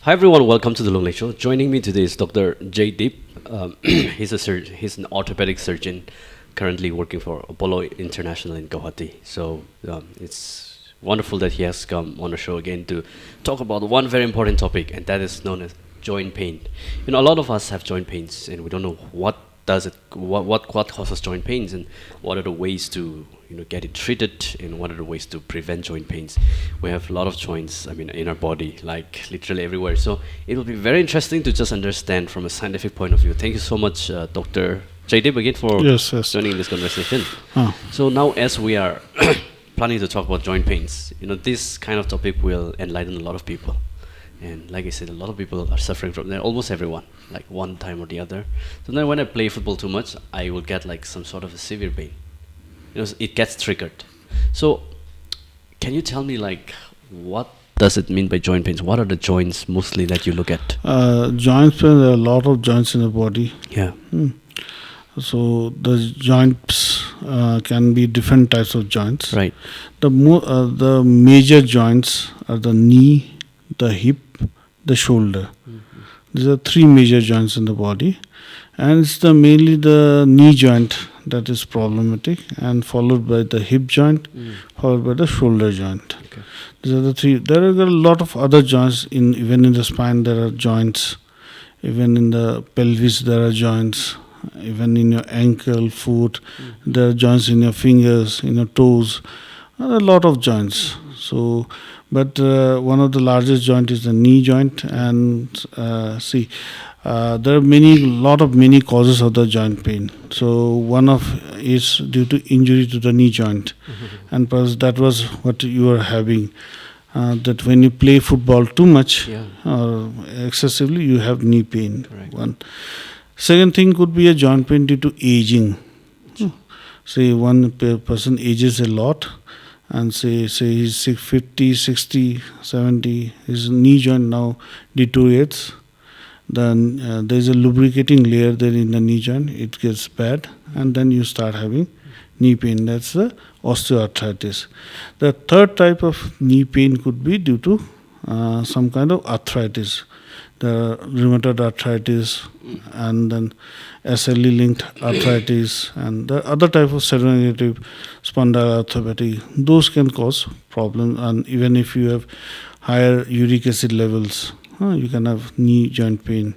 Hi everyone, welcome to the Lungleng Show. Joining me today is Dr. J. Deep. He's an orthopedic surgeon currently working for Apollo International in Guwahati. So it's wonderful that he has come on the show again to talk about one very important topic, and that is known as joint pain. You know, a lot of us have joint pains, and we don't know what causes joint pains, and what are the ways to get it treated, and what are the ways to prevent joint pains. We have a lot of joints, in our body, like literally everywhere. So it will be very interesting to just understand from a scientific point of view. Thank you so much, Dr. Jaydeep, again for joining this conversation. So now, as we are planning to talk about joint pains, this kind of topic will enlighten a lot of people. And like I said, a lot of people are suffering from that, almost everyone, like one time or the other. So now when I play football too much, I will get like some sort of a severe pain. It gets triggered. So can you tell me, like, what does it mean by joint pains? What are the joints mostly that you look at? Joints pain, there are a lot of joints in the body. Yeah. So the joints can be different types of joints. Right. The major joints are the knee, the hip, the shoulder. These are three major joints in the body, and it's mainly the knee joint that is problematic, and followed by the hip joint, followed by the shoulder joint. Okay. These are the three. There are a lot of other joints. Even in the spine there are joints. Even in the pelvis there are joints. Even in your ankle, foot, there are joints in your fingers, in your toes. There are a lot of joints. So, but one of the largest joint is the knee joint, and there are many causes of the joint pain. So one of is due to injury to the knee joint, and perhaps that was what you were having. That when you play football too much or excessively, you have knee pain. Correct. One. Second thing could be a joint pain due to aging. Say one person ages a lot, and say he's 50, 60, 70, his knee joint now deteriorates. Then there's a lubricating layer there in the knee joint. It gets bad, and then you start having knee pain. That's the osteoarthritis. The third type of knee pain could be due to some kind of arthritis. The rheumatoid arthritis, and then SLE-linked arthritis, and the other type of seronegative spondyloarthropathy. Those can cause problems, and even if you have higher uric acid levels, you can have knee joint pain.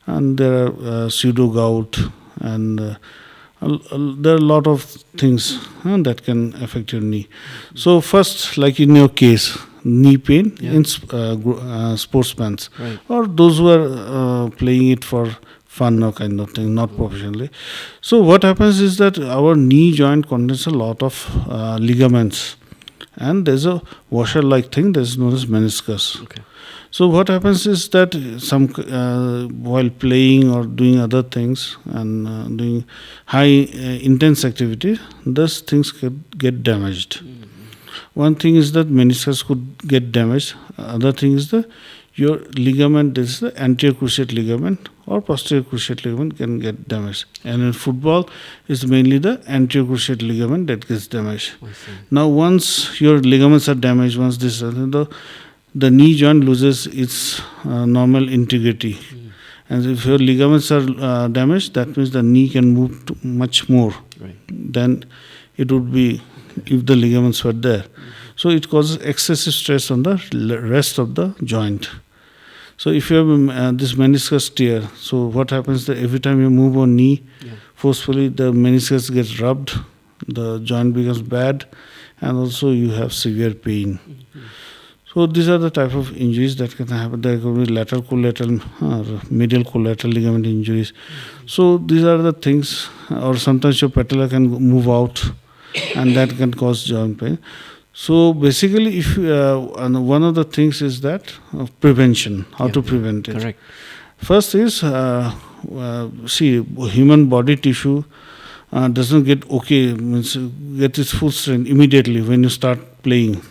And there are pseudo gout, and there are a lot of things that can affect your knee. So first, like in your case, knee pain in sportsmen, Right. or those who are playing it for fun or kind of thing, not professionally. So what happens is that our knee joint contains a lot of ligaments, and there's a washer-like thing that is known as meniscus. Okay. So what happens is that while playing or doing other things and doing high intense activity, those things could get damaged. One thing is that meniscus could get damaged. Other thing is your ligament, this is the anterior cruciate ligament or posterior cruciate ligament, can get damaged. And in football, it's mainly the anterior cruciate ligament that gets damaged. Now, once your ligaments are damaged, once this the knee joint loses its normal integrity. And if your ligaments are damaged, that means the knee can move much more than it would be if the ligaments were there. So it causes excessive stress on the rest of the joint. So if you have this meniscus tear, so what happens that every time you move on knee, forcefully the meniscus gets rubbed, the joint becomes bad, and also you have severe pain. So these are the type of injuries that can happen. There could be lateral collateral or medial collateral ligament injuries. So these are the things, or sometimes your patella can move out, and that can cause joint pain. So basically, if and one of the things is that prevention, how to prevent it. Correct. First is human body tissue doesn't get get its full strength immediately when you start playing.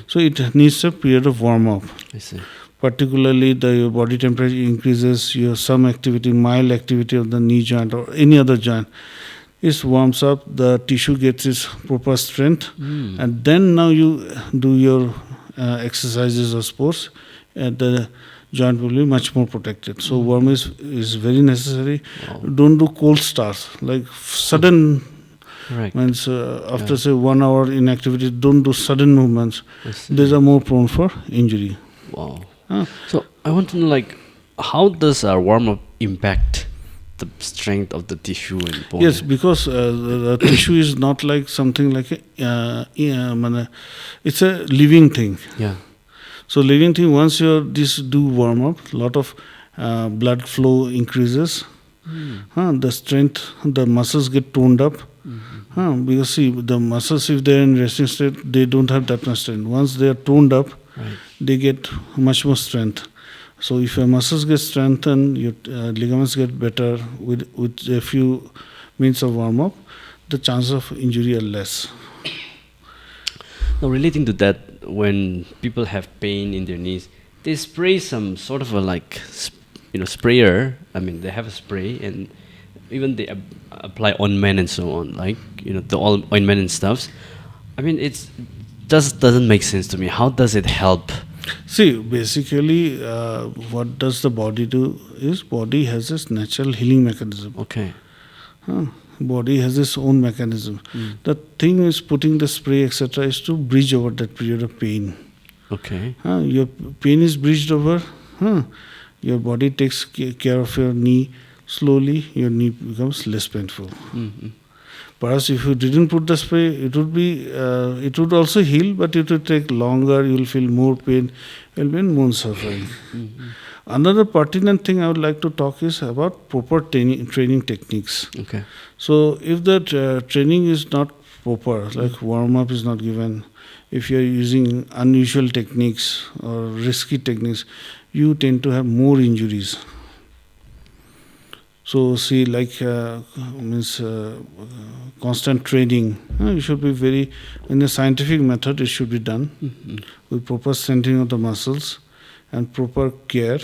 So it needs a period of warm up. I see. Particularly, your body temperature increases. Your some activity, mild activity of the knee joint or any other joint, it warms up. The tissue gets its proper strength, and then now you do your exercises or sports. the joint will be much more protected. So warm is very necessary. Wow. Don't do cold starts, like sudden. Right. Means after say 1 hour inactivity, don't do sudden movements. I see. These are more prone for injury. Wow. Huh? So I want to know, like, how does our warm up impact the strength of the tissue and bone? Yes, because the tissue is not like something like it's a living thing. Yeah. So living thing, once you this do warm up, lot of blood flow increases. The strength, the muscles get toned up. Because see, the muscles, if they're in resting state, they don't have that much strength. Once they are toned up, Right. they get much more strength. So if your muscles get strengthened, your ligaments get better with a few minutes of warm up, the chances of injury are less. Now, relating to that, when people have pain in their knees, they spray some sort of a sprayer. I mean, they have a spray, and even they apply ointment and so on, like the ointment and stuffs. I mean, it's just doesn't make sense to me. How does it help? See, basically, what does the body do is body has this natural healing mechanism. Okay. Body has its own mechanism. The thing is putting the spray, etc., is to bridge over that period of pain. Okay. Your pain is bridged over. Your body takes care of your knee. Slowly, your knee becomes less painful. Perhaps if you didn't put the spray, it would also heal, but it would take longer. You will feel more pain. You will be in more suffering. Another pertinent thing I would like to talk is about proper training techniques. Okay. So if the training is not proper, like warm-up is not given, if you are using unusual techniques or risky techniques, you tend to have more injuries. So see, like constant training. You should be very, in a scientific method, it should be done with proper strengthening of the muscles and proper care.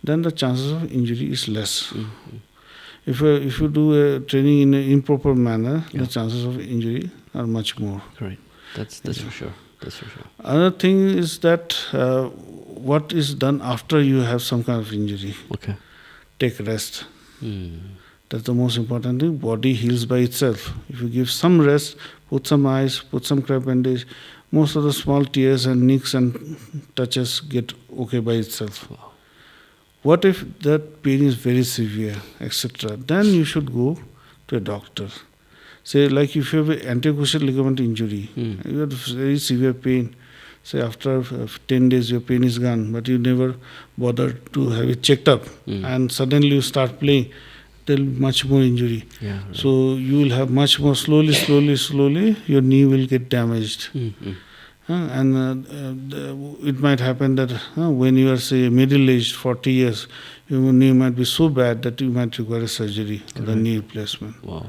Then the chances of injury is less. If you do a training in an improper manner, the chances of injury are much more. Correct. That's for sure. That's for sure. Another thing is that what is done after you have some kind of injury. Okay. Take rest. That's the most important thing. Body heals by itself. If you give some rest, put some ice, put some crab bandage, most of the small tears and nicks and touches get okay by itself. Wow. What if that pain is very severe, etc.? Then you should go to a doctor. Say, like if you have an anterocruciate ligament injury, you have very severe pain. Say after 10 days your pain is gone, but you never bothered to have it checked up, and suddenly you start playing, there will be much more injury. Yeah, right. So you will have much more slowly, your knee will get damaged. And it might happen that when you are, say, middle-aged, 40 years, your knee might be so bad that you might require a surgery or the knee replacement. Wow.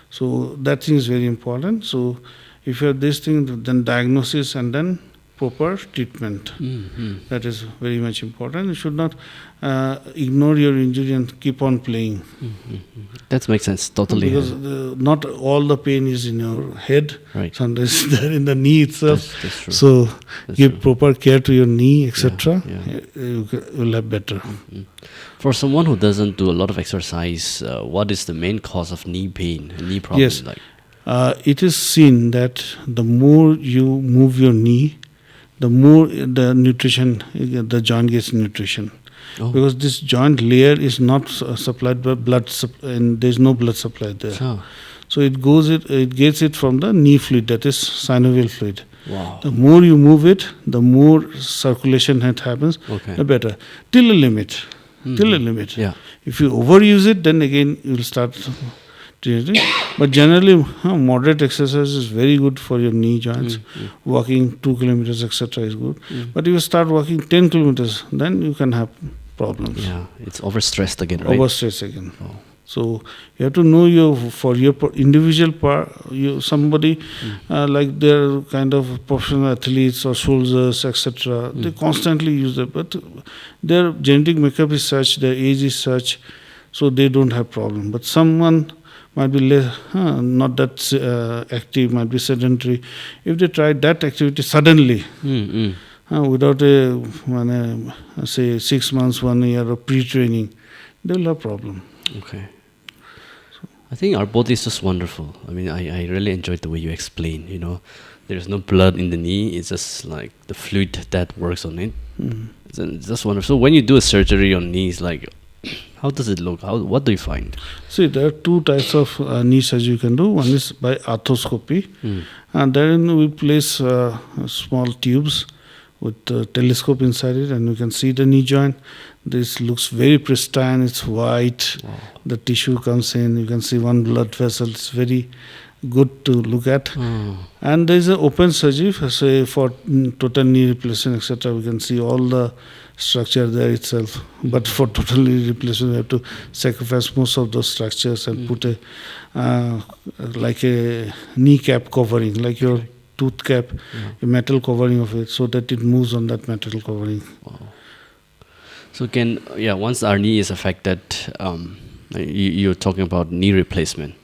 So that thing is very important. So if you have this thing, then diagnosis and then proper treatment. That is very much important. You should not ignore your injury and keep on playing. That makes sense. Totally. Because not all the pain is in your head. Right. Sometimes they're in the knee itself. That's true. So That's give true. proper care to your knee, etc. Yeah. You will have better. For someone who doesn't do a lot of exercise, what is the main cause of knee pain, knee problem? Yes. It is seen that the more you move your knee, the more the nutrition, the joint gets nutrition. Because this joint layer is not supplied by blood, and there is no blood supply there. So it gets it from the knee fluid, that is synovial fluid. Wow. The more you move it, the more circulation happens, the better. Till a limit. Yeah. If you overuse it, then again you will start treating. But generally, moderate exercise is very good for your knee joints. Walking 2 kilometers, etc. is good. But if you start walking 10 kilometers, then you can have problems. Yeah, it's overstressed again, right? Overstressed again. So you have to know for your individual part, somebody like they're kind of professional athletes or soldiers, etc. They constantly use it, but their genetic makeup is such, their age is such, so they don't have problem. But someone might be not that active, might be sedentary. If they try that activity suddenly, without say 6 months, 1 year of pre-training, they will have problem. Okay. I think our body is just wonderful. I mean, I really enjoyed the way you explain. There's no blood in the knee. It's just like the fluid that works on it. It's just wonderful. So when you do a surgery on knees, like, how does it look? What do you find? See, there are 2 types of knee surgery you can do. One is by arthroscopy, and therein we place small tubes with a telescope inside it, and you can see the knee joint. This looks very pristine. It's white. Wow. The tissue comes in. You can see one blood vessel. It's very good to look at. And there is an open surgery, say for total knee replacement, etc. We can see all the structure there itself. But for total knee replacement, we have to sacrifice most of those structures and put like a knee cap covering, like your tooth cap, a metal covering of it, so that it moves on that metal covering. Wow. So once our knee is affected, you're talking about knee replacement.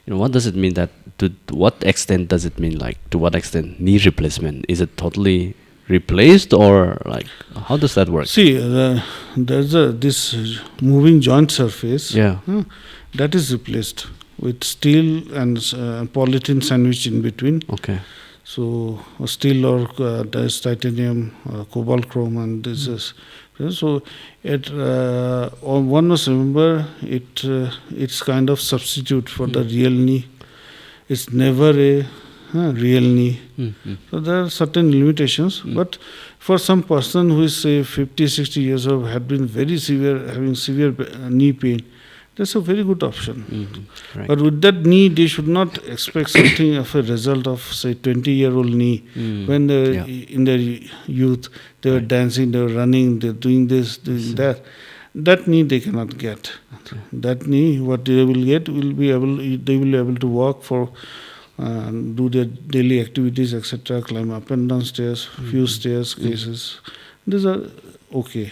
What does it mean? To what extent does it mean? Like, to what extent knee replacement? Is it totally replaced, or like, how does that work? See, there's this moving joint surface. That is replaced with steel and polythene sandwich in between. Okay. So steel or there's titanium, cobalt chrome, and this is. So one must remember it's kind of substitute for the real knee. It's never a real knee. So there are certain limitations, but for some person who is say 50, 60 years old, had been very severe, having severe knee pain, that's a very good option. Right. But with that knee, they should not expect something of a result of, say, 20-year-old knee. When they were in their youth, they were dancing, they were running, they were doing this, doing that. That knee they cannot get. That knee, what they will get, they will be able to walk for, do their daily activities, etc., climb up and down stairs, few stairs cases. These are okay.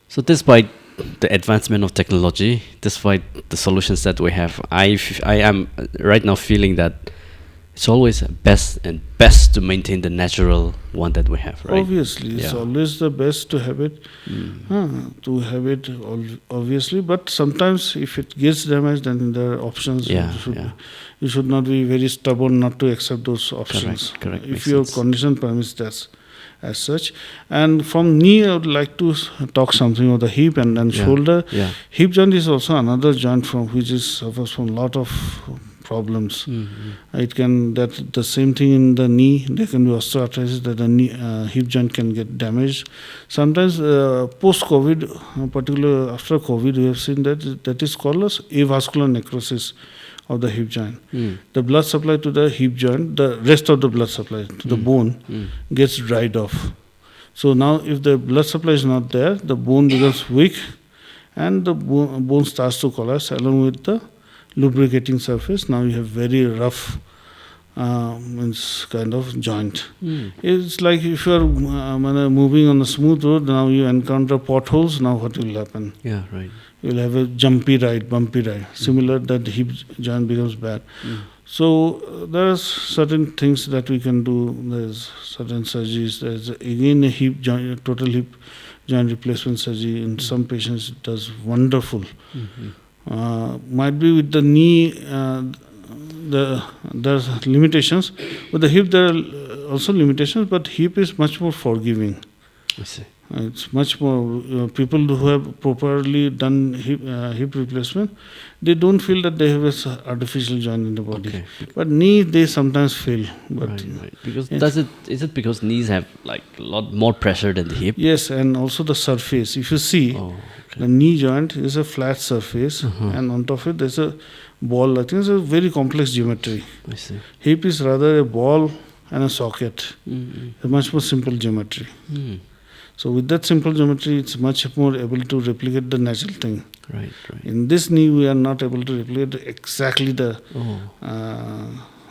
So despite the advancement of technology, despite the solutions that we have, I am right now feeling that it's always best to maintain the natural one that we have, right? Obviously, it's always the best to have it. Obviously, but sometimes if it gets damaged, then there are options. You should not be very stubborn not to accept those options. Correct. If your condition permits that. As such, and from knee, I would like to talk something of the hip and then shoulder. Hip joint is also another joint from which suffers from a lot of problems. It can the same thing in the knee. There can be osteoarthritis that the knee, hip joint can get damaged. Sometimes post-COVID, particularly after COVID, we have seen that is called as avascular necrosis of the hip joint. The blood supply to the hip joint, the rest of the blood supply to the bone gets dried off. So now if the blood supply is not there, the bone becomes weak and the bone starts to collapse along with the lubricating surface. Now you have very rough kind of joint. It's like if you are moving on a smooth road, now you encounter potholes, now what will happen? You will have a bumpy ride. Similar, that hip joint becomes bad. So there are certain things that we can do. There's certain surgeries. There's again a hip joint, total hip joint replacement surgery. In some patients, it does wonderful. Might be with the knee, there's limitations. With the hip, there are also limitations, but hip is much more forgiving. I see. It's much more, people who have properly done hip replacement, they don't feel that they have an artificial joint in the body. But knee, they sometimes feel. But right. Because is it because knees have like a lot more pressure than the hip? Yes, and also the surface. If you see, the knee joint is a flat surface, and on top of it there's a ball. I think it's a very complex geometry. I see. Hip is rather a ball and a socket. A much more simple geometry. So with that simple geometry, it's much more able to replicate the natural thing. Right. In this knee, we are not able to replicate exactly the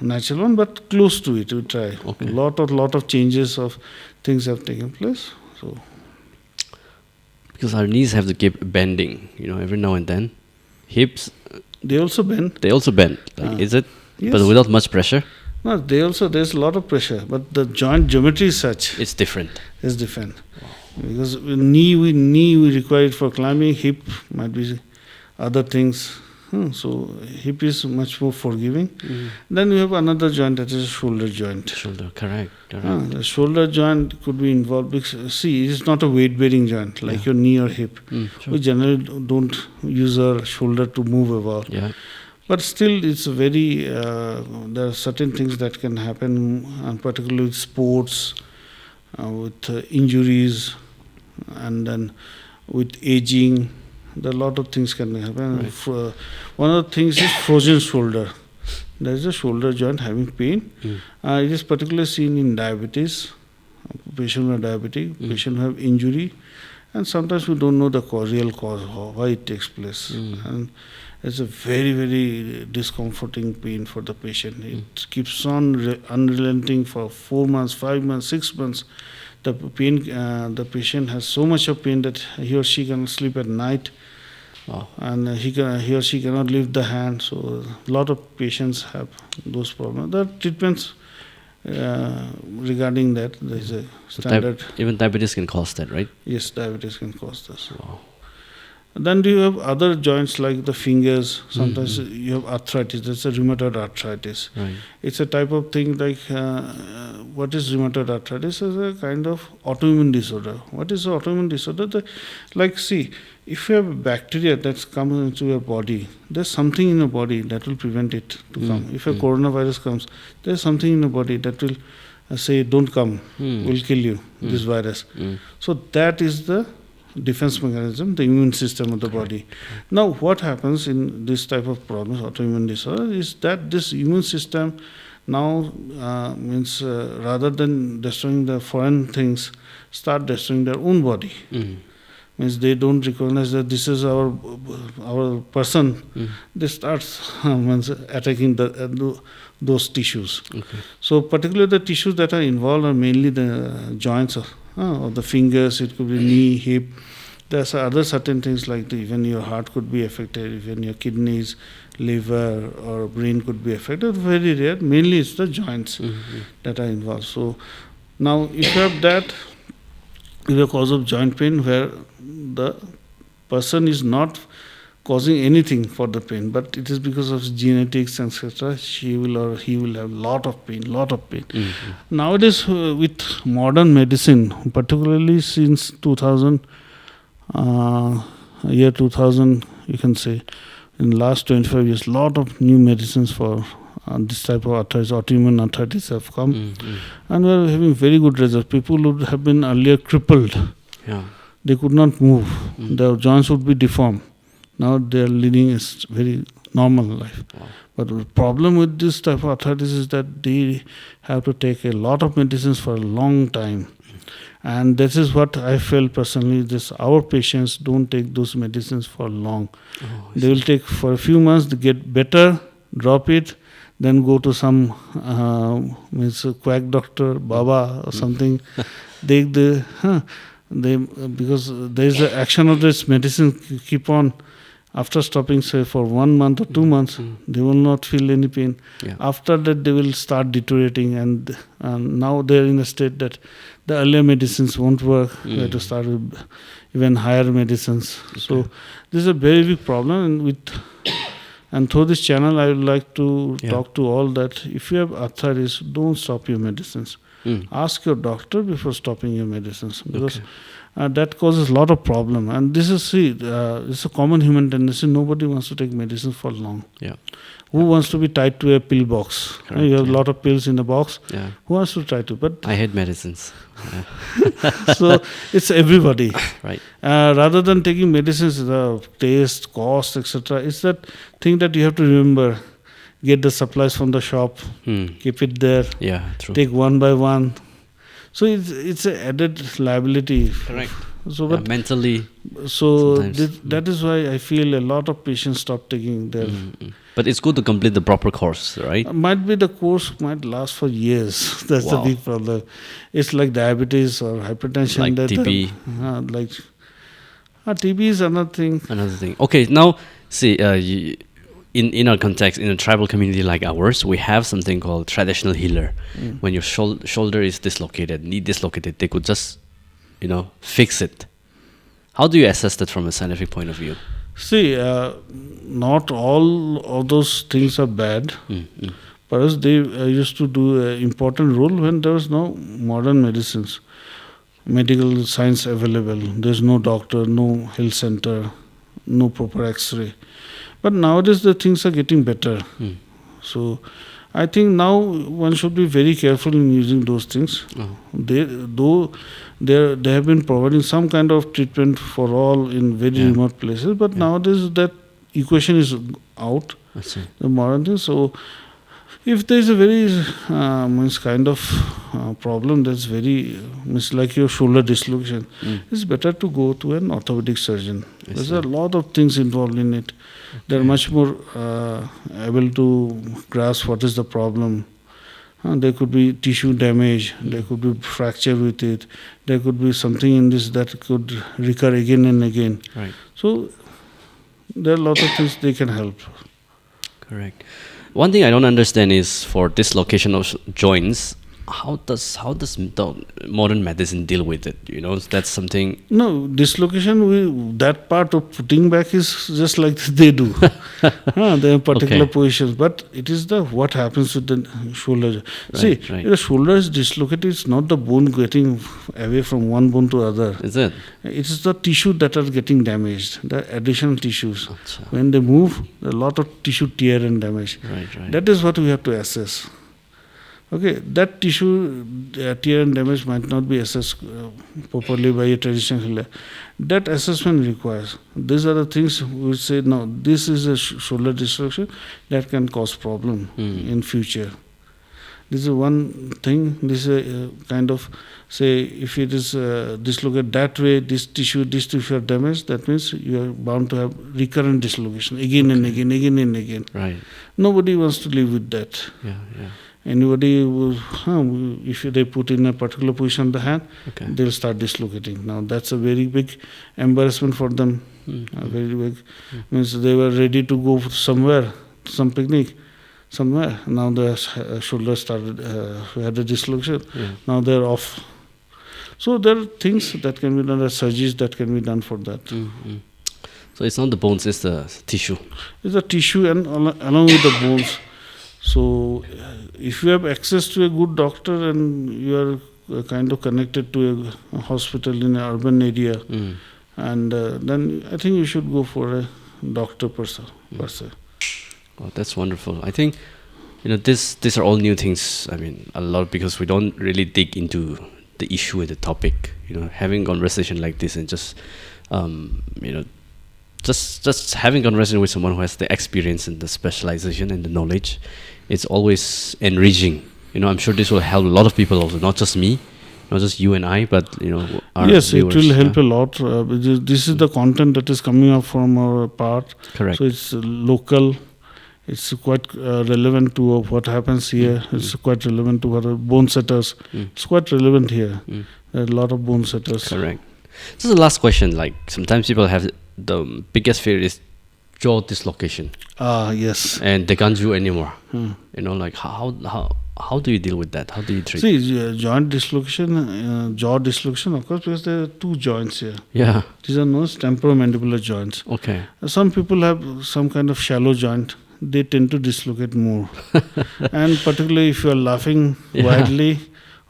natural one, but close to it. We try. Lot of changes of things have taken place. So because our knees have to keep bending, every now and then. Hips, they also bend. Like, is it? Yes. But without much pressure. No, there's a lot of pressure, but the joint geometry is such. It's different. It's different. Because knee we require it for climbing, hip might be other things. So hip is much more forgiving. Then we have another joint, that is shoulder joint. Shoulder, correct. The shoulder joint could be involved because, see, it's not a weight bearing joint like your knee or hip. Sure. We generally don't use our shoulder to move about. Yeah. But still, it's very. There are certain things that can happen, and particularly with sports, with injuries, and then with aging. There are a lot of things can happen. Right. One of the things is frozen shoulder. There is a shoulder joint having pain. It is particularly seen in diabetes. Patient who are diabetic, patient who have injury, and sometimes we don't know the real cause, why it takes place. And it's a very, very discomforting pain for the patient. It keeps on unrelenting for 4 months, 5 months, 6 months. The pain, the patient has so much of pain that he or she cannot sleep at night. Wow. And he or she cannot lift the hand. So a lot of patients have those problems. There are treatments regarding that. There is a standard. Even diabetes can cause that, right? Yes, diabetes can cause this. Wow. Then do you have other joints like the fingers? Sometimes you have arthritis. That's a rheumatoid arthritis. Right. It's a type of thing like what is rheumatoid arthritis? Is a kind of autoimmune disorder. What is autoimmune disorder? Like, see, if you have a bacteria that's comes into your body, there's something in your body that will prevent it to come. If a coronavirus comes, there's something in your body that will say, don't come, will kill you, this virus. So that is the defense mechanism, the immune system of the body. Now, what happens in this type of problems, autoimmune disorder, is that this immune system now means rather than destroying the foreign things, start destroying their own body. Means they don't recognize that this is our person. They start attacking those tissues. So particularly the tissues that are involved are mainly the joints of the fingers. It could be knee, hip. There's other certain things like even your heart could be affected, even your kidneys, liver or brain could be affected. Very rare. Mainly it's the joints that are involved. So now if you have that, is a cause of joint pain where the person is not causing anything for the pain, but it is because of genetics, etc. She will or he will have lot of pain. Nowadays, with modern medicine, particularly since 2000, year 2000, you can say, in the last 25 years, lot of new medicines for this type of arthritis, autoimmune arthritis have come, and we are having very good results. People would have been earlier crippled. They could not move. Their joints would be deformed. Now they are leading a very normal life. But the problem with this type of arthritis is that they have to take a lot of medicines for a long time. And this is what I felt personally, our patients don't take those medicines for long. They will take for a few months to get better, drop it, then go to some quack doctor, Baba or something. Because there is the action of this medicine keep on. After stopping, say, for 1 month or 2 months, they will not feel any pain. After that, they will start deteriorating, and now they are in a state that the earlier medicines won't work. We have to start with even higher medicines. So this is a very big problem, and through this channel, I would like to talk to all that if you have arthritis, don't stop your medicines. Ask your doctor before stopping your medicines, because that causes a lot of problem. And this is it's a common human tendency. Nobody wants to take medicine for long. Who wants to be tied to a pill box? Correct, you have a lot of pills in the box. Who wants to try to? But I hate medicines. So it's everybody. Right. Rather than taking medicines, the taste, cost, etc., it's that thing that you have to remember. Get the supplies from the shop, keep it there, True. take one by one. So it's an added liability. Correct. So but mentally. So that is why I feel a lot of patients stop taking their. But it's good to complete the proper course, right? Might be the course might last for years. That's the big problem. It's like diabetes or hypertension. Like TB. TB is another thing. Okay, now see, in our context, in a tribal community like ours, we have something called traditional healer. When your shoulder is dislocated, knee dislocated, they could just, fix it. How do you assess that from a scientific point of view? See, not all of those things are bad. For us, they used to do an important role when there was no modern medicines, medical science available. There's no doctor, no health center, no proper X-ray. But nowadays the things are getting better. So I think now one should be very careful in using those things. They have been providing some kind of treatment for all in very remote places, but nowadays that equation is out. The modern thing. So if there is a very kind of problem that's very like your shoulder dislocation, it's better to go to an orthopedic surgeon. There's a lot of things involved in it. They're much more able to grasp what is the problem. There could be tissue damage, there could be fracture with it, there could be something in this that could recur again and again. Right. So there are a lot of things they can help. Correct. One thing I don't understand is for dislocation of joints, how does the modern medicine deal with it? That's something. No, dislocation. That part of putting back is just like they do. There are particular positions, but it is what happens with the shoulder. See, if the shoulder is dislocated, it's not the bone getting away from one bone to other. Is it? It is the tissue that are getting damaged. The additional tissues. When they move, a lot of tissue tear and damage. Right. That is what we have to assess. Okay, that tissue tear and damage might not be assessed properly by a traditional healer. That assessment requires. These are the things we say, no, this is a shoulder dislocation that can cause problem in future. This is one thing. This is a kind of, say, if it is dislocated that way, this tissue are damaged, that means you are bound to have recurrent dislocation again and again. Right. Nobody wants to live with that. Yeah. Anybody if they put in a particular position on the hand, they'll start dislocating. Now that's a very big embarrassment for them. Very big. Means they were ready to go somewhere, some picnic, somewhere. Now the shoulder started, had a dislocation. Now they're off. So there are things that can be done, there are surgeries that can be done for that. So it's not the bones, it's the tissue. It's the tissue and along with the bones. So if you have access to a good doctor and you are kind of connected to a hospital in an urban area, and then I think you should go for a doctor per se. Oh, that's wonderful. I think these are all new things. I mean, a lot, because we don't really dig into the issue and the topic. Having conversation like this and just just having conversation with someone who has the experience and the specialization and the knowledge, it's always enriching. I'm sure this will help a lot of people also, not just me, not just you and I, but our yes, viewers. It will help a lot. This is the content that is coming up from our part. Correct. So it's local. It's quite relevant to what happens here. It's quite relevant to what bone setters. It's quite relevant here. There are a lot of bone setters. Correct. This is the last question. Like, sometimes people have the biggest fear is jaw dislocation. Yes. And they can't do anymore. Like how do you deal with that? How do you treat? See, joint dislocation, jaw dislocation, of course, because there are two joints here. Yeah. These are known as temporomandibular joints. Okay. Some people have some kind of shallow joint. They tend to dislocate more. And particularly if you are laughing wildly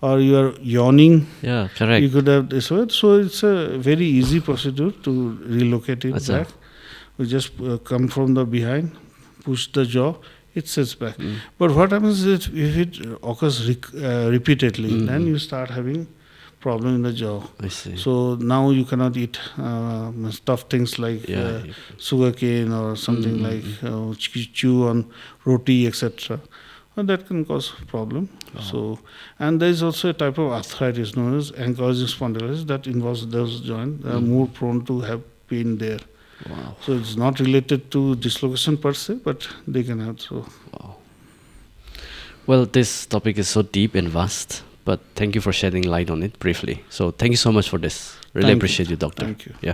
or you are yawning, correct. you could have this way. So it's a very easy procedure to relocate it back. We just come from the behind, push the jaw, it sits back. But what happens is if it occurs repeatedly, then you start having problem in the jaw. I see. So now you cannot eat tough things like sugarcane or something like chew on roti, etc. And that can cause problem. So, and there is also a type of arthritis known as ankylosing spondylitis that involves those joints. They are more prone to have pain there. Wow. So it's not related to dislocation per se, but they can have so. Wow. Well, this topic is so deep and vast, but thank you for shedding light on it briefly. So thank you so much for this. Really appreciate you, doctor. Thank you. Yeah.